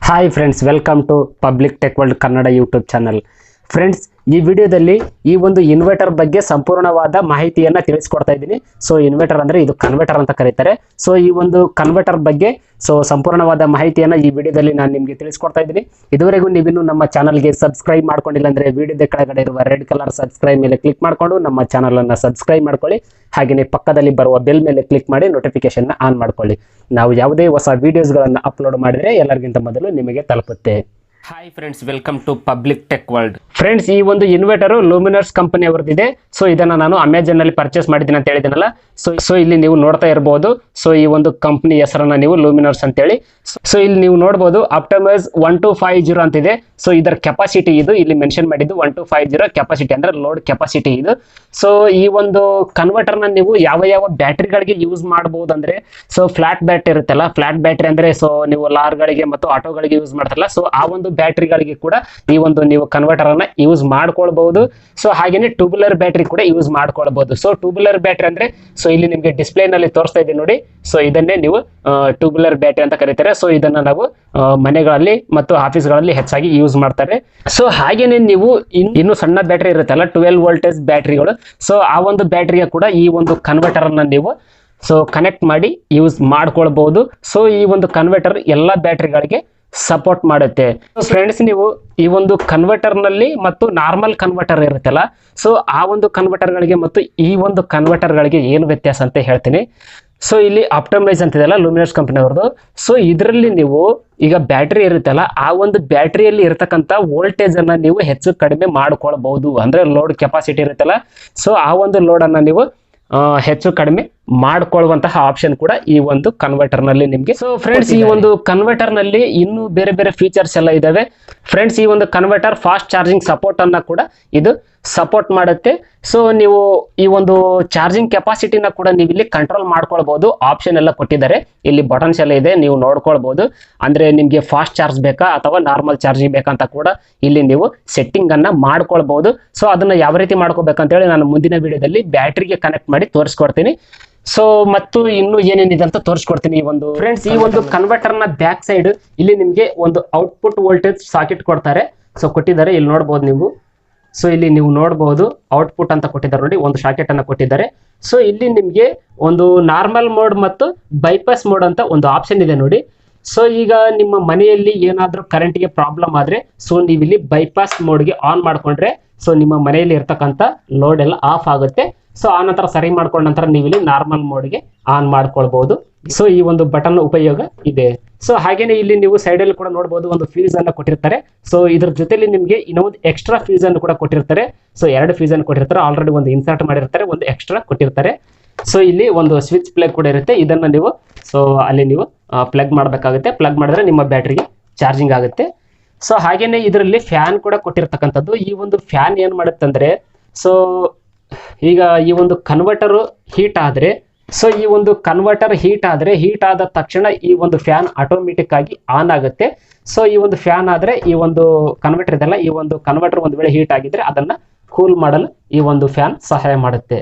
Hi friends, welcome to public tech world Kannada YouTube channel. Friends, ಈ ವಿಡಿಯೋದಲ್ಲಿ ಈ ಒಂದು ಇನ್ವರ್ಟರ್ ಬಗ್ಗೆ ಸಂಪೂರ್ಣವಾದ ಮಾಹಿತಿಯನ್ನು ತಿಳಿಸ್ಕೊಡ್ತಾ ಇದ್ದೀನಿ. ಸೊ ಇನ್ವರ್ಟರ್ ಅಂದರೆ ಇದು ಕನ್ವರ್ಟರ್ ಅಂತ ಕರೀತಾರೆ. ಸೊ ಈ ಒಂದು ಕನ್ವರ್ಟರ್ ಬಗ್ಗೆ ಸಂಪೂರ್ಣವಾದ ಮಾಹಿತಿಯನ್ನು ಈ ವಿಡಿಯೋದಲ್ಲಿ ನಾನು ನಿಮಗೆ ತಿಳಿಸ್ಕೊಡ್ತಾ ಇದ್ದೀನಿ. ಇದುವರೆಗೂ ನೀವಿನ್ನು ನಮ್ಮ ಚಾನಲ್ಗೆ ಸಬ್ಸ್ಕ್ರೈಬ್ ಮಾಡ್ಕೊಂಡಿಲ್ಲ ಅಂದರೆ ವಿಡಿಯೋದ ಕೆಳಗಡೆ ಇರುವ ರೆಡ್ ಕಲರ್ ಸಬ್ಸ್ಕ್ರೈಬ್ ಮೇಲೆ ಕ್ಲಿಕ್ ಮಾಡಿಕೊಂಡು ನಮ್ಮ ಚಾನಲನ್ನು ಸಬ್ಸ್ಕ್ರೈಬ್ ಮಾಡ್ಕೊಳ್ಳಿ. ಹಾಗೆಯೇ ಪಕ್ಕದಲ್ಲಿ ಬರುವ ಬೆಲ್ ಮೇಲೆ ಕ್ಲಿಕ್ ಮಾಡಿ ನೋಟಿಫಿಕೇಶನ್ ಆನ್ ಮಾಡ್ಕೊಳ್ಳಿ. ನಾವು ಯಾವುದೇ ಹೊಸ ವಿಡಿಯೋಸ್ಗಳನ್ನು ಅಪ್ಲೋಡ್ ಮಾಡಿದರೆ ಎಲ್ಲರಿಗಿಂತ ಮೊದಲು ನಿಮಗೆ ತಲುಪುತ್ತೆ. Hi friends, welcome to public tech world. Friends, ಈ ಒಂದು ಇನ್ವರ್ಟರ್ ಲೂಮಿನಸ್ ಕಂಪನಿ ಅವರದಿದೆ. ಸೊ ಇದನ್ನು ನಾನು ಅಮೆಜಾನ್ ನಲ್ಲಿ ಪರ್ಚೇಸ್ ಮಾಡಿದ್ದೀನಿ ಅಂತ ಹೇಳಿದ್ದೀನಲ್ಲ. ಸೊ ಇಲ್ಲಿ ನೀವು ನೋಡ್ತಾ ಇರಬಹುದು. ಸೊ ಈ ಒಂದು ಕಂಪನಿ ಹೆಸರನ್ನ ನೀವು ಲೂಮಿನಸ್ ಅಂತೇಳಿ. ಸೊ ಇಲ್ಲಿ ನೀವು ನೋಡಬಹುದು ಆಪ್ಟಮಸ್ 1250 ಅಂತಿದೆ. ಸೊ ಇದರ ಕೆಪಾಸಿಟಿ ಇದು ಇಲ್ಲಿ ಮೆನ್ಷನ್ ಮಾಡಿದ್ದು 1250 ಕೆಪಾಸಿಟಿ ಅಂದ್ರೆ ಲೋಡ್ ಕೆಪಾಸಿಟಿ ಇದು. ಸೊ ಈ ಒಂದು ಕನ್ವರ್ಟರ್ ನ ನೀವು ಯಾವ ಯಾವ ಬ್ಯಾಟ್ರಿಗಳಿಗೆ ಯೂಸ್ ಮಾಡಬಹುದು ಅಂದ್ರೆ, ಸೊ ಫ್ಲಾಟ್ ಬ್ಯಾಟ್ರಿ ಇರುತ್ತಲ್ಲ, ಫ್ಲಾಟ್ ಬ್ಯಾಟ್ರಿ ಅಂದ್ರೆ ಸೊ ನೀವು ಲಾರ್ಗಳಿಗೆ ಮತ್ತು ಆಟೋಗಳಿಗೆ ಯೂಸ್ ಮಾಡ್ತಾರಲ್ಲ, ಸೊ ಆ ಒಂದು ಬ್ಯಾಟ್ರಿಗಳಿಗೆ ಕೂಡ ಈ ಒಂದು ನೀವು ಕನ್ವರ್ಟರ್ ಅನ್ನ ಯೂಸ್ ಮಾಡ್ಕೊಳ್ಬಹುದು. ಸೊ ಹಾಗೇನೆ ಟ್ಯೂಬುಲರ್ ಬ್ಯಾಟ್ರಿ ಕೂಡ ಯೂಸ್ ಮಾಡ್ಕೊಳ್ಬಹುದು. ಸೊ ಟ್ಯೂಬುಲರ್ ಬ್ಯಾಟ್ರಿ ಅಂದ್ರೆ ಸೊ ಇಲ್ಲಿ ನಿಮಗೆ ಡಿಸ್ಪ್ಲೇ ನಲ್ಲಿ ತೋರಿಸ್ತಾ ಇದೆ ನೋಡಿ. ಸೊ ಇದನ್ನೇ ನೀವು ಟ್ಯೂಬುಲರ್ ಬ್ಯಾಟ್ರಿ ಅಂತ ಕರೀತಾರೆ. ಸೊ ಇದನ್ನ ನಾವು ಮನೆಗಳಲ್ಲಿ ಮತ್ತು ಆಫೀಸ್ಗಳಲ್ಲಿ ಹೆಚ್ಚಾಗಿ ಯೂಸ್ ಮಾಡ್ತಾರೆ. ಸೊ ಹಾಗೇನೆ ನೀವು ಇನ್ನು ಸಣ್ಣ ಬ್ಯಾಟ್ರಿ ಇರುತ್ತಲ್ಲ, 12 ವೋಲ್ಟೇಜ್ ಬ್ಯಾಟ್ರಿಗಳು, ಸೊ ಆ ಒಂದು ಬ್ಯಾಟ್ರಿಗೆ ಕೂಡ ಈ ಒಂದು ಕನ್ವರ್ಟರ್ ಅನ್ನ ನೀವು ಕನೆಕ್ಟ್ ಮಾಡಿ ಯೂಸ್ ಮಾಡ್ಕೊಳ್ಬಹುದು. ಸೊ ಈ ಒಂದು ಕನ್ವರ್ಟರ್ ಎಲ್ಲ ಬ್ಯಾಟ್ರಿಗಳಿಗೆ ಸಪೋರ್ಟ್ ಮಾಡುತ್ತೆ. ಫ್ರೆಂಡ್ಸ್, ನೀವು ಈ ಒಂದು ಕನ್ವರ್ಟರ್ ನಲ್ಲಿ ಮತ್ತು ನಾರ್ಮಲ್ ಕನ್ವರ್ಟರ್ ಇರುತ್ತಲ್ಲ, ಸೊ ಆ ಒಂದು ಕನ್ವರ್ಟರ್ ಗಳಿಗೆ ಮತ್ತು ಈ ಒಂದು ಕನ್ವರ್ಟರ್ ಗಳಿಗೆ ಏನು ವ್ಯತ್ಯಾಸ ಅಂತ ಹೇಳ್ತೀನಿ. ಸೊ ಇಲ್ಲಿ ಆಪ್ಟಮೈಸ್ ಅಂತಿದೆಲ್ಲ ಲೂಮಿನಸ್ ಕಂಪನಿ ಅವ್ರದ್ದು. ಸೊ ಇದರಲ್ಲಿ ನೀವು ಈಗ ಬ್ಯಾಟ್ರಿ ಇರುತ್ತಲ್ಲ, ಆ ಒಂದು ಬ್ಯಾಟ್ರಿಯಲ್ಲಿ ಇರತಕ್ಕಂತ ವೋಲ್ಟೇಜ್ ಅನ್ನ ನೀವು ಹೆಚ್ಚು ಕಡಿಮೆ ಮಾಡ್ಕೊಳ್ಬಹುದು. ಅಂದ್ರೆ ಲೋಡ್ ಕೆಪಾಸಿಟಿ ಇರುತ್ತಲ್ಲ, ಸೊ ಆ ಒಂದು ಲೋಡ್ ಅನ್ನ ನೀವು ಹೆಚ್ಚು ಕಡಿಮೆ ಮಾಡ್ಕೊಳ್ಳುವಂತಹ ಆಪ್ಷನ್ ಕೂಡ ಈ ಒಂದು ಕನ್ವರ್ಟರ್ ನಲ್ಲಿ ನಿಮ್ಗೆ. ಸೊ ಫ್ರೆಂಡ್ಸ್, ಈ ಒಂದು ಕನ್ವರ್ಟರ್ ನಲ್ಲಿ ಇನ್ನೂ ಬೇರೆ ಬೇರೆ ಫೀಚರ್ಸ್ ಎಲ್ಲ ಇದಾವೆ. ಫ್ರೆಂಡ್ಸ್, ಈ ಒಂದು ಕನ್ವರ್ಟರ್ ಫಾಸ್ಟ್ ಚಾರ್ಜಿಂಗ್ ಸಪೋರ್ಟ್ ಅನ್ನ ಕೂಡ ಇದು ಸಪೋರ್ಟ್ ಮಾಡುತ್ತೆ. ಸೊ ನೀವು ಈ ಒಂದು ಚಾರ್ಜಿಂಗ್ ಕೆಪಾಸಿಟಿನ ಕೂಡ ನೀವು ಇಲ್ಲಿ ಕಂಟ್ರೋಲ್ ಮಾಡ್ಕೊಳ್ಬಹುದು. ಆಪ್ಷನ್ ಎಲ್ಲ ಕೊಟ್ಟಿದ್ದಾರೆ, ಇಲ್ಲಿ ಬಟನ್ಸ್ ಎಲ್ಲ ಇದೆ, ನೀವು ನೋಡ್ಕೊಳ್ಬಹುದು. ಅಂದ್ರೆ ನಿಮ್ಗೆ ಫಾಸ್ಟ್ ಚಾರ್ಜ್ ಬೇಕಾ ಅಥವಾ ನಾರ್ಮಲ್ ಚಾರ್ಜಿಂಗ್ ಬೇಕಂತ ಕೂಡ ಇಲ್ಲಿ ನೀವು ಸೆಟ್ಟಿಂಗ್ ಅನ್ನ ಮಾಡ್ಕೊಳ್ಬಹುದು. ಸೊ ಅದನ್ನ ಯಾವ ರೀತಿ ಮಾಡ್ಕೋಬೇಕಂತ ಹೇಳಿ ನಾನು ಮುಂದಿನ ವಿಡಿಯೋದಲ್ಲಿ ಬ್ಯಾಟ್ರಿಗೆ ಕನೆಕ್ಟ್ ಮಾಡಿ ತೋರಿಸ್ಕೊಡ್ತೀನಿ. ಸೊ ಮತ್ತು ಇನ್ನು ಏನೇನಿದೆ ಅಂತ ತೋರಿಸ್ಕೊಡ್ತೀನಿ. ಈ ಒಂದು ಫ್ರೆಂಡ್ಸ್, ಈ ಒಂದು ಕನ್ವರ್ಟರ್ ನ ಬ್ಯಾಕ್ ಸೈಡ್ ಇಲ್ಲಿ ನಿಮ್ಗೆ ಒಂದು ಔಟ್ಪುಟ್ ವೋಲ್ಟೇಜ್ ಸಾಕೆಟ್ ಕೊಡ್ತಾರೆ. ಸೊ ಕೊಟ್ಟಿದ್ದಾರೆ, ಇಲ್ಲಿ ನೋಡಬಹುದು ನೀವು. ಸೊ ಇಲ್ಲಿ ನೀವು ನೋಡಬಹುದು ಔಟ್ಪುಟ್ ಅಂತ ಕೊಟ್ಟಿದ್ದಾರೆ ನೋಡಿ, ಒಂದು ಸಾಕೆಟ್ ಅನ್ನ ಕೊಟ್ಟಿದ್ದಾರೆ. ಸೊ ಇಲ್ಲಿ ನಿಮ್ಗೆ ಒಂದು ನಾರ್ಮಲ್ ಮೋಡ್ ಮತ್ತು ಬೈಪಾಸ್ ಮೋಡ್ ಅಂತ ಒಂದು ಆಪ್ಷನ್ ಇದೆ ನೋಡಿ. ಸೊ ಈಗ ನಿಮ್ಮ ಮನೆಯಲ್ಲಿ ಏನಾದ್ರೂ ಕರೆಂಟ್ಗೆ ಪ್ರಾಬ್ಲಮ್ ಆದ್ರೆ, ಸೊ ನೀವು ಇಲ್ಲಿ ಬೈಪಾಸ್ ಮೋಡ್ಗೆ ಆನ್ ಮಾಡ್ಕೊಂಡ್ರೆ ಸೊ ನಿಮ್ಮ ಮನೆಯಲ್ಲಿ ಇರ್ತಕ್ಕಂಥ ಲೋಡ್ ಎಲ್ಲ ಆಫ್ ಆಗುತ್ತೆ. ಸೊ ಆ ನಂತರ ಸರಿ ಮಾಡ್ಕೊಂಡ ನಂತರ ನೀವು ಇಲ್ಲಿ ನಾರ್ಮಲ್ ಮೋಡ್ಗೆ ಆನ್ ಮಾಡ್ಕೊಳ್ಬಹುದು. ಸೊ ಈ ಒಂದು ಬಟನ್ ಉಪಯೋಗ ಇದೆ. ಸೊ ಹಾಗೇನೆ ಇಲ್ಲಿ ನೀವು ಸೈಡ್ ಅಲ್ಲಿ ಕೂಡ ನೋಡಬಹುದು, ಒಂದು ಫ್ಯೂಸ್ ಅನ್ನ ಕೊಟ್ಟಿರ್ತಾರೆ. ಸೊ ಇದ್ರ ಜೊತೆಲಿ ನಿಮ್ಗೆ ಇನ್ನೊಂದು ಎಕ್ಸ್ಟ್ರಾ ಫ್ಯೂಸ್ ಅನ್ನು ಕೂಡ ಕೊಟ್ಟಿರ್ತಾರೆ. ಸೊ 2 ಫ್ಯೂಸ್ ಅನ್ನು ಕೊಟ್ಟಿರ್ತಾರೆ, ಆಲ್ರೆಡಿ ಒಂದು ಇನ್ಸರ್ಟ್ ಮಾಡಿರ್ತಾರೆ, ಒಂದು ಎಕ್ಸ್ಟ್ರಾ ಕೊಟ್ಟಿರ್ತಾರೆ. ಸೊ ಇಲ್ಲಿ ಒಂದು ಸ್ವಿಚ್ ಪ್ಲಗ್ ಕೂಡ ಇರುತ್ತೆ, ಇದನ್ನ ನೀವು ಸೊ ಅಲ್ಲಿ ನೀವು ಪ್ಲಗ್ ಮಾಡಬೇಕಾಗುತ್ತೆ. ಪ್ಲಗ್ ಮಾಡಿದ್ರೆ ನಿಮ್ಮ ಬ್ಯಾಟ್ರಿಗೆ ಚಾರ್ಜಿಂಗ್ ಆಗುತ್ತೆ. ಸೊ ಹಾಗೇನೆ ಇದರಲ್ಲಿ ಫ್ಯಾನ್ ಕೂಡ ಕೊಟ್ಟಿರ್ತಕ್ಕಂಥದ್ದು. ಈ ಒಂದು ಫ್ಯಾನ್ ಏನ್ ಮಾಡುತ್ತೆ ಅಂದ್ರೆ, ಸೊ ಈಗ ಈ ಒಂದು ಕನ್ವರ್ಟರ್ ಹೀಟ್ ಆದ್ರೆ, ಸೊ ಈ ಒಂದು ಕನ್ವರ್ಟರ್ ಹೀಟ್ ಆದ ತಕ್ಷಣ ಈ ಒಂದು ಫ್ಯಾನ್ ಆಟೋಮೆಟಿಕ್ ಆಗಿ ಆನ್ ಆಗುತ್ತೆ. ಸೊ ಈ ಒಂದು ಫ್ಯಾನ್ ಆದ್ರೆ ಈ ಒಂದು ಕನ್ವರ್ಟರ್ ಇದೆಲ್ಲ, ಈ ಒಂದು ಕನ್ವರ್ಟರ್ ಒಂದು ವೇಳೆ ಹೀಟ್ ಆಗಿದ್ರೆ ಅದನ್ನ ಕೂಲ್ ಮಾಡಲು ಈ ಒಂದು ಫ್ಯಾನ್ ಸಹಾಯ ಮಾಡುತ್ತೆ.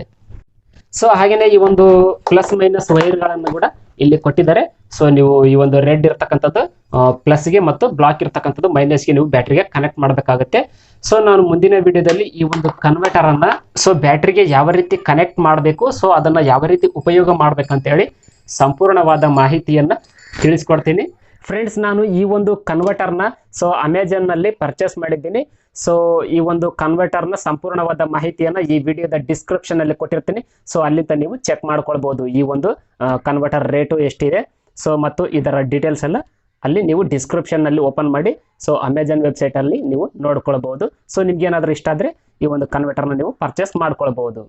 ಸೊ ಹಾಗೇನೆ ಈ ಒಂದು ಪ್ಲಸ್ ಮೈನಸ್ ವೈರ್ ಗಳನ್ನ ಕೂಡ ಇಲ್ಲಿ ಕೊಟ್ಟಿದ್ದಾರೆ. ಸೊ ನೀವು ಈ ಒಂದು ರೆಡ್ ಇರ್ತಕ್ಕಂಥದ್ದು ಪ್ಲಸ್ಗೆ ಮತ್ತು ಬ್ಲಾಕ್ ಇರ್ತಕ್ಕಂಥದ್ದು ಮೈನಸ್ಗೆ ನೀವು ಬ್ಯಾಟ್ರಿಗೆ ಕನೆಕ್ಟ್ ಮಾಡಬೇಕಾಗುತ್ತೆ. ಸೊ ನಾನು ಮುಂದಿನ ವಿಡಿಯೋದಲ್ಲಿ ಈ ಒಂದು ಕನ್ವರ್ಟರ್ ಅನ್ನ ಸೊ ಬ್ಯಾಟ್ರಿಗೆ ಯಾವ ರೀತಿ ಕನೆಕ್ಟ್ ಮಾಡಬೇಕು, ಸೊ ಅದನ್ನ ಯಾವ ರೀತಿ ಉಪಯೋಗ ಮಾಡ್ಬೇಕಂತ ಹೇಳಿ ಸಂಪೂರ್ಣವಾದ ಮಾಹಿತಿಯನ್ನ ತಿಳಿಸ್ಕೊಡ್ತೀನಿ. ಫ್ರೆಂಡ್ಸ್, ನಾನು ಈ ಒಂದು ಕನ್ವರ್ಟರ್ನ ಸೊ ಅಮೆಜಾನ್ ನಲ್ಲಿ ಪರ್ಚೇಸ್ ಮಾಡಿದ್ದೀನಿ. ಸೊ ಈ ಒಂದು ಕನ್ವರ್ಟರ್ನ ಸಂಪೂರ್ಣವಾದ ಮಾಹಿತಿಯನ್ನ ಈ ವಿಡಿಯೋದ ಡಿಸ್ಕ್ರಿಪ್ಷನ್ ಅಲ್ಲಿ ಕೊಟ್ಟಿರ್ತೀನಿ. ಸೊ ಅಲ್ಲಿಂದ ನೀವು ಚೆಕ್ ಮಾಡ್ಕೊಳ್ಬಹುದು ಈ ಒಂದು ಕನ್ವರ್ಟರ್ ರೇಟು ಎಷ್ಟಿದೆ, ಸೊ ಮತ್ತು ಇದರ ಡೀಟೇಲ್ಸ್ ಎಲ್ಲ ಅಲ್ಲಿ ನೀವು ಡಿಸ್ಕ್ರಿಪ್ಷನ್ ನಲ್ಲಿ ಓಪನ್ ಮಾಡಿ ಸೊ ಅಮೆಜಾನ್ ವೆಬ್ಸೈಟ್ ಅಲ್ಲಿ ನೀವು ನೋಡ್ಕೊಳ್ಬಹುದು. ಸೊ ನಿಮ್ಗೆ ಏನಾದ್ರೂ ಇಷ್ಟ ಆದ್ರೆ ಈ ಒಂದು ಕನ್ವರ್ಟರ್ನ ನೀವು ಪರ್ಚೇಸ್ ಮಾಡ್ಕೊಳ್ಬಹುದು.